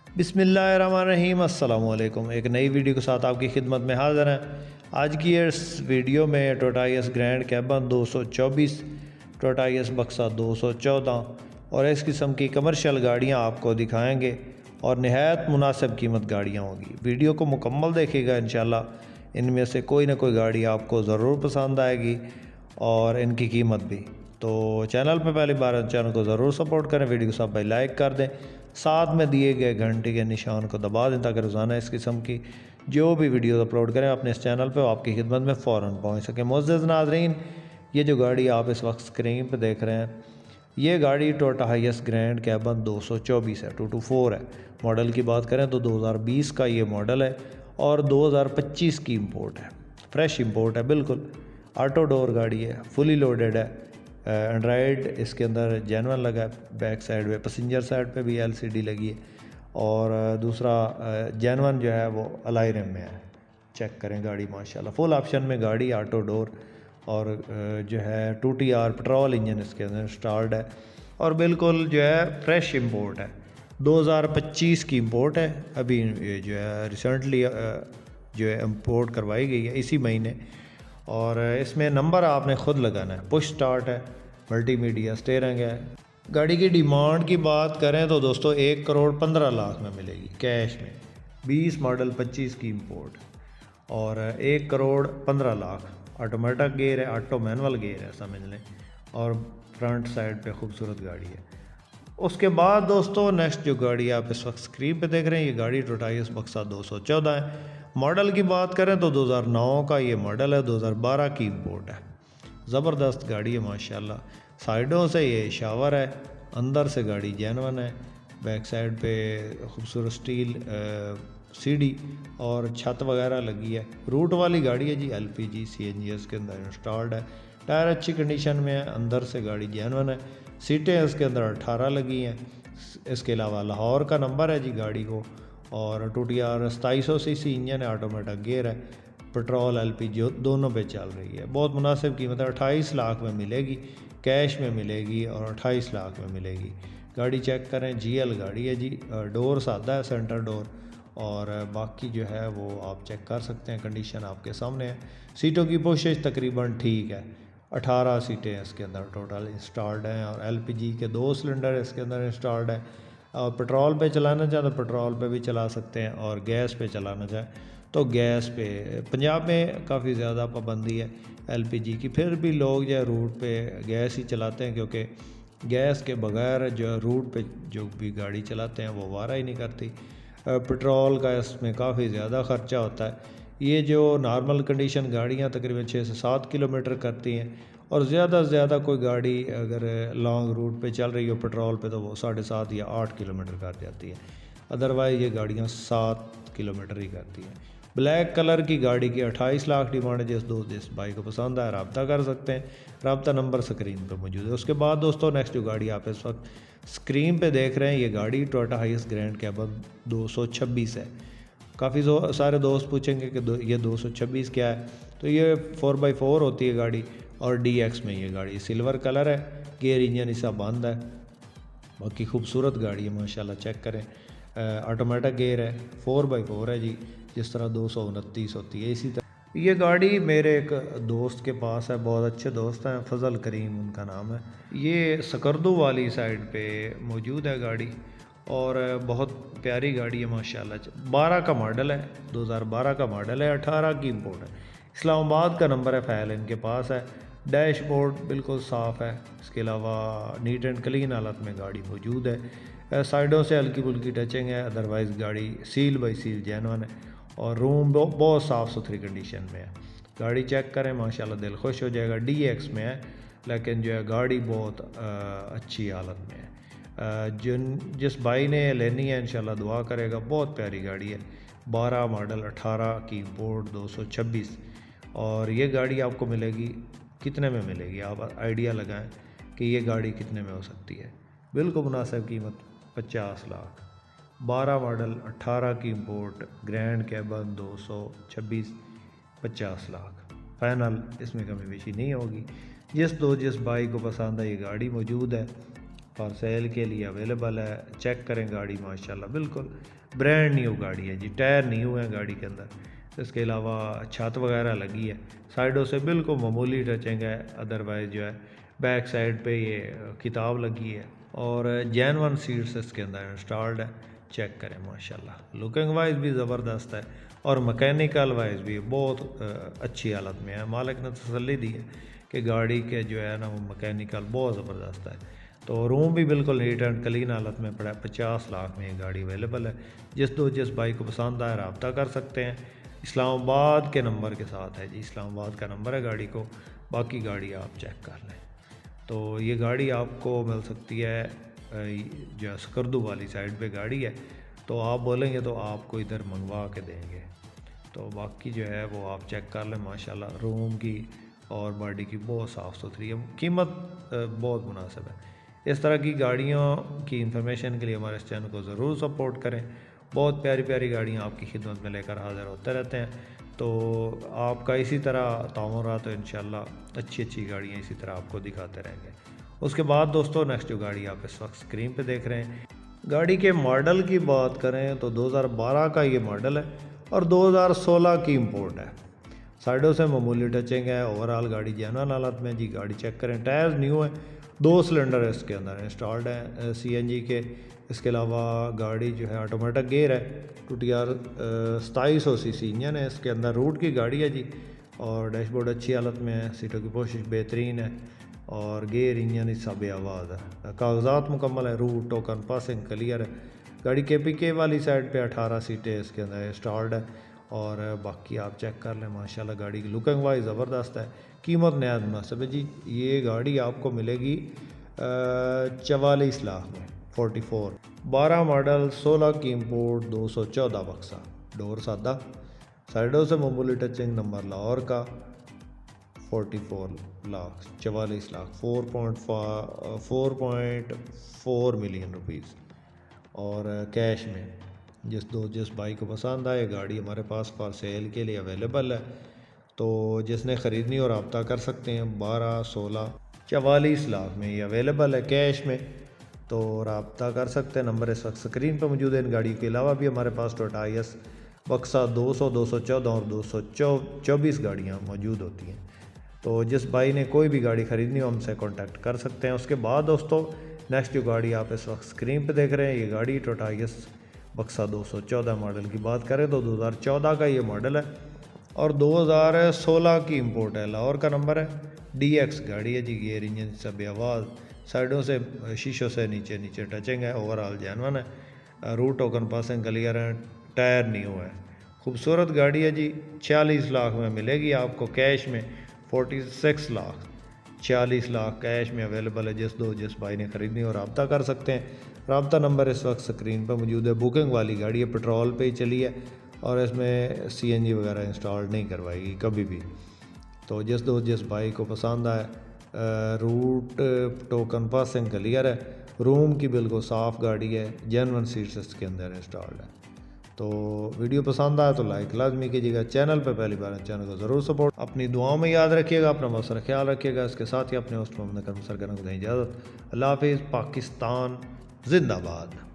बिस्मिल्लाहिर्रहमानिर्रहीम अस्सलामुअलैकुम। एक नई वीडियो के साथ आपकी खिदमत में हाज़िर हैं। आज की इस वीडियो में Toyota Yaris grand cabin 224, Toyota Yaris बक्सा 214 और इस किस्म की कमर्शियल गाड़ियां आपको दिखाएंगे और नहायत मुनासिब कीमत गाड़ियां होंगी। वीडियो को मुकम्मल देखिएगा, इंशाल्लाह इनमें से कोई ना कोई गाड़ी आपको ज़रूर पसंद आएगी और इनकी कीमत भी। तो चैनल पर पहली बार चैनल को ज़रूर सपोर्ट करें, वीडियो को सब भाई लाइक कर दें, साथ में दिए गए घंटे के निशान को दबा दें ताकि रोज़ाना इस किस्म की जो भी वीडियो अपलोड करें अपने इस चैनल पर आपकी खिदमत में फ़ौरन पहुंच सके। मुअज़्ज़ज़ नाज़रीन, ये जो गाड़ी आप इस वक्त स्क्रीन पर देख रहे हैं, ये गाड़ी टोयोटा यारिस ग्रैंड कैबन 224 है, 224 है। मॉडल की बात करें तो 2020 का ये मॉडल है और 2025 की इंपोर्ट है, फ्रेश इंपोर्ट है, बिल्कुल ऑटो डोर गाड़ी है, फुली लोडेड है। एंड्राइड इसके अंदर जेनवन लगा है, बैक साइड पे पैसेंजर साइड पे भी एलसीडी लगी है और दूसरा जेनवन जो है वो अलाई रिम में है। चेक करें गाड़ी, माशाल्लाह फुल ऑप्शन में गाड़ी, ऑटो डोर और जो है 2TR पेट्रोल इंजन इसके अंदर इंस्टॉल्ड है और बिल्कुल जो है फ्रेश इंपोर्ट है, 2025 की इंपोर्ट है। अभी जो है रिसेंटली जो है इंपोर्ट करवाई गई है इसी महीने और इसमें नंबर आपने ख़ुद लगाना है, पुश स्टार्ट है, मल्टीमीडिया स्टीयरिंग है। गाड़ी की डिमांड की बात करें तो दोस्तों 1,15,00,000 में मिलेगी कैश में, 20 मॉडल 25 की इंपोर्ट और 1,15,00,000। ऑटोमेटिक गेयर है, ऑटो मैनुअल गेयर है समझ लें, और फ्रंट साइड पे खूबसूरत गाड़ी है। उसके बाद दोस्तों नेक्स्ट जो गाड़ी आप इस वक्त स्क्रीन पे देख रहे हैं, ये गाड़ी टोयोटा यारिस बक्सा 214 है। मॉडल की बात करें तो 2009 का ये मॉडल है, 2012 की इंपोर्ट है। ज़बरदस्त गाड़ी है माशाल्लाह। साइडों से ये शावर है, अंदर से गाड़ी जेनवन है, बैक साइड पे खूबसूरत स्टील सीढ़ी और छत वगैरह लगी है। रूट वाली गाड़ी है जी, LPG CNG इसके अंदर इंस्टॉल्ड है। टायर अच्छी कंडीशन में है, अंदर से गाड़ी जेनवन है। सीटें इसके अंदर 18 लगी हैं। इसके अलावा लाहौर का नंबर है जी गाड़ी को और 2TR 2700 सीसी इंजन है, ऑटोमेटिक गेयर है, पेट्रोल LPG दोनों पे चल रही है। बहुत मुनासिब कीमत है, 28 लाख में मिलेगी, कैश में मिलेगी और 28 लाख में मिलेगी। गाड़ी चेक करें, GL गाड़ी है जी, डोर सादा है, सेंटर डोर, और बाकी जो है वो आप चेक कर सकते हैं, कंडीशन आपके सामने है। सीटों की पोशिश तकरीबन ठीक है, 18 सीटें इसके अंदर टोटल इंस्टॉल्ड हैं और LPG के 2 सिलेंडर इसके अंदर इंस्टॉल्ड है। और पेट्रोल पे चलाना चाहें तो पेट्रोल पे भी चला सकते हैं और गैस पे चलाना चाहें तो गैस पे। पंजाब में काफ़ी ज़्यादा पाबंदी है LPG की, फिर भी लोग जो है रूट पे गैस ही चलाते हैं क्योंकि गैस के बगैर जो रूट पे जो भी गाड़ी चलाते हैं वो वारा ही नहीं करती। पेट्रोल का इसमें काफ़ी ज़्यादा ख़र्चा होता है। ये जो नॉर्मल कंडीशन गाड़ियाँ तकरीबन 6 से 7 किलोमीटर करती हैं और ज़्यादा से ज़्यादा कोई गाड़ी अगर लॉन्ग रूट पे चल रही हो पेट्रोल पे तो वो 7.5 या 8 किलोमीटर कर जाती है, अदरवाइज़ ये गाड़ियाँ 7 किलोमीटर ही करती हैं। ब्लैक कलर की गाड़ी की 28 लाख डिमांड है। जिस दोस्त जिस भाई को पसंद आए रब्ता कर सकते हैं, रब्ता नंबर स्क्रीन पर मौजूद है। उसके बाद दोस्तों नेक्स्ट जो गाड़ी आप इस वक्त स्क्रीन पे देख रहे हैं, ये गाड़ी टोयोटा यारिस ग्रैंड कैबन 226 है। काफ़ी सारे दोस्त पूछेंगे कि ये 226 क्या है, तो ये 4x4 होती है गाड़ी और DX में ये गाड़ी सिल्वर कलर है, गेयर इंजन इसका बंद है, बाकी खूबसूरत गाड़ी है माशाल्लाह। चेक करें, ऑटोमेटिक गेयर है, 4x4 है जी, जिस तरह 229 होती है इसी तरह। ये गाड़ी मेरे एक दोस्त के पास है, बहुत अच्छे दोस्त हैं, फजल करीम उनका नाम है। ये सकरदू वाली साइड पे मौजूद है गाड़ी और बहुत प्यारी गाड़ी है माशाल्लाह। 12 का मॉडल है, 2012 का मॉडल है, 18 की इंपोर्ट है। इस्लामाबाद का नंबर है, फ़ाइल इनके पास है। डैशबोर्ड बिल्कुल साफ़ है, इसके अलावा नीट एंड क्लीन हालत में गाड़ी मौजूद है। साइडों से हल्की फुल्की टचिंग है, अदरवाइज़ गाड़ी सील बाई सील जेनवन है और रूम बहुत साफ़ सुथरी कंडीशन में है। गाड़ी चेक करें माशाल्लाह, दिल खुश हो जाएगा। DX में है लेकिन जो है गाड़ी बहुत अच्छी हालत में है। जिस भाई ने लेनी है इंशाल्लाह दुआ करेगा, बहुत प्यारी गाड़ी है। 12 मॉडल 18 की इंपोर्ट 226 और ये गाड़ी आपको मिलेगी कितने में मिलेगी, आप आइडिया लगाएं कि ये गाड़ी कितने में हो सकती है। बिल्कुल मुनासिब कीमत, 50 लाख। 12 मॉडल 18 की import grand cabin 226, 50 lakh final, इसमें कमी बेशी नहीं होगी। जिस भाई को पसंद है ये गाड़ी मौजूद है, फॉर सेल के लिए अवेलेबल है। चेक करें गाड़ी, माशाल्लाह बिल्कुल ब्रांड न्यू गाड़ी है जी। टायर न्यू है गाड़ी के अंदर। इसके अलावा छत वगैरह लगी है, साइडों से बिल्कुल मामूली टचिंग है। अदरवाइज़ जो है बैक साइड पे ये किताब लगी है और जेन्युइन सीट्स इसके अंदर इंस्टॉल्ड है। चेक करें माशाल्लाह, लुकिंग वाइज भी ज़बरदस्त है और मैकेनिकल वाइज भी बहुत अच्छी हालत में है। मालिक ने तसल्ली दी है कि गाड़ी के जो है ना वो मैकेनिकल बहुत ज़बरदस्त है। तो रूम भी बिल्कुल नीट एंड क्लीन हालत में पड़ा है। 50 लाख में ये गाड़ी अवेलेबल है। जिस बाइक को पसंद आए रब्ता कर सकते हैं। इस्लामाबाद के नंबर के साथ है जी, इस्लामाबाद का नंबर है गाड़ी को। बाकी गाड़ी आप चेक कर लें। तो ये गाड़ी आपको मिल सकती है जो स्कर्दू वाली साइड पे गाड़ी है, तो आप बोलेंगे तो आपको इधर मंगवा के देंगे। तो बाकी जो है वो आप चेक कर लें। माशाल्लाह रूम की और बॉडी की बहुत साफ़ सुथरी है, कीमत बहुत मुनासिब है। इस तरह की गाड़ियों की इन्फॉर्मेशन के लिए हमारे इस चैनल को ज़रूर सपोर्ट करें। बहुत प्यारी प्यारी गाड़ियाँ आपकी खिदमत में लेकर हाज़िर होते रहते हैं। तो आपका इसी तरह ताउन रहा तो इंशाल्लाह अच्छी अच्छी गाड़ियाँ इसी तरह आपको दिखाते रहेंगे। उसके बाद दोस्तों नेक्स्ट जो गाड़ी आप इस वक्त स्क्रीन पे देख रहे हैं, गाड़ी के मॉडल की बात करें तो 2012 का ये मॉडल है और 2016 की इम्पोर्ट है। साइडों से मामूली टचिंग है। ओवरऑल गाड़ी जेन्युइन हालत में जी। गाड़ी चेक करें, टायर्स न्यू है, 2 सिलेंडर इसके अंदर इंस्टॉल्ड है CNG के। इसके अलावा गाड़ी जो है ऑटोमेटिक गेयर है। 2TR 2700 cc इंजन है इसके अंदर। रूट की गाड़ी है जी और डैशबोर्ड अच्छी हालत में है। सीटों की पोशिश बेहतरीन है और गेयर इंजन सब आवाज़ है। कागजात मुकम्मल है। रूट टोकन पासिंग क्लियर है। गाड़ी KPK वाली साइड पे 18 सीटें इसके अंदर इंस्टॉल्ड है और बाकी आप चेक कर लें। माशाल्लाह गाड़ी की लुकिंग वाइज ज़बरदस्त है। कीमत नहायत मुनासिब है जी। ये गाड़ी आपको मिलेगी 44 लाख में। 44 12 मॉडल 16 की इम्पोर्ट 214 बक्सा। डोर सादा, साइडों से मामूली टचिंग, नंबर लाहौर का। 44 लाख 44 लाख 4.4 मिलियन रुपीज़ और कैश में। जिस बाइक को पसंद आए गाड़ी हमारे पास फॉर सेल के लिए अवेलेबल है। तो जिसने ख़रीदनी हो रब्ता कर सकते हैं। 12, 16, 44 लाख में ये अवेलेबल है कैश में, तो रब्ता कर सकते हैं। नंबर इस वक्त स्क्रीन पर मौजूद है। इन गाड़ी के अलावा भी हमारे पास टोयोटा IS बक्सा 200, 214 और 224 गाड़ियाँ मौजूद होती हैं। तो जिस भाई ने कोई भी गाड़ी ख़रीदनी हो हमसे कांटेक्ट कर सकते हैं। उसके बाद दोस्तों नेक्स्ट जो गाड़ी आप इस वक्त स्क्रीन पे देख रहे हैं, ये गाड़ी टोयोटा IS बक्सा 214 मॉडल की बात करें तो 2014 का ये मॉडल है और 2016 की इम्पोर्ट है। लाहौर का नंबर है। DX गाड़ी है जी। गेयर इंजन सब आवाज़, साइडों से शीशों से नीचे टचिंग है। ओवरऑल जेन्युइन है। रूट टोकन पासिंग क्लियर है। टायर न्यू है। खूबसूरत गाड़ी है जी। 46 लाख में मिलेगी आपको कैश में। 46 लाख 46 लाख कैश में अवेलेबल है। जिस भाई ने ख़रीदनी हो रब्ता कर सकते हैं। रब्ता नंबर इस वक्त स्क्रीन पर मौजूद है। बुकिंग वाली गाड़ी है, पेट्रोल पे ही चली है और इसमें CNG वगैरह इंस्टॉल नहीं करवाएगी कभी भी। तो जिस भाई को पसंद आए, रूट टोकन पासिंग क्लियर है। रूम की बिल्कुल साफ़ गाड़ी है। जेन्युइन सीट्स इसके अंदर इंस्टॉल्ड है। तो वीडियो पसंद आया तो लाइक लाजमी कीजिएगा। चैनल पर पहली बार चैनल को ज़रूर सपोर्ट। अपनी दुआओं में याद रखिएगा। अपना बहुत सारा ख्याल रखिएगा। इसके साथ ही अपने होस्ट मोहम्मद करम सरगना को दें इजाज़त। अल्लाह हाफिज़। पाकिस्तान जिंदाबाद।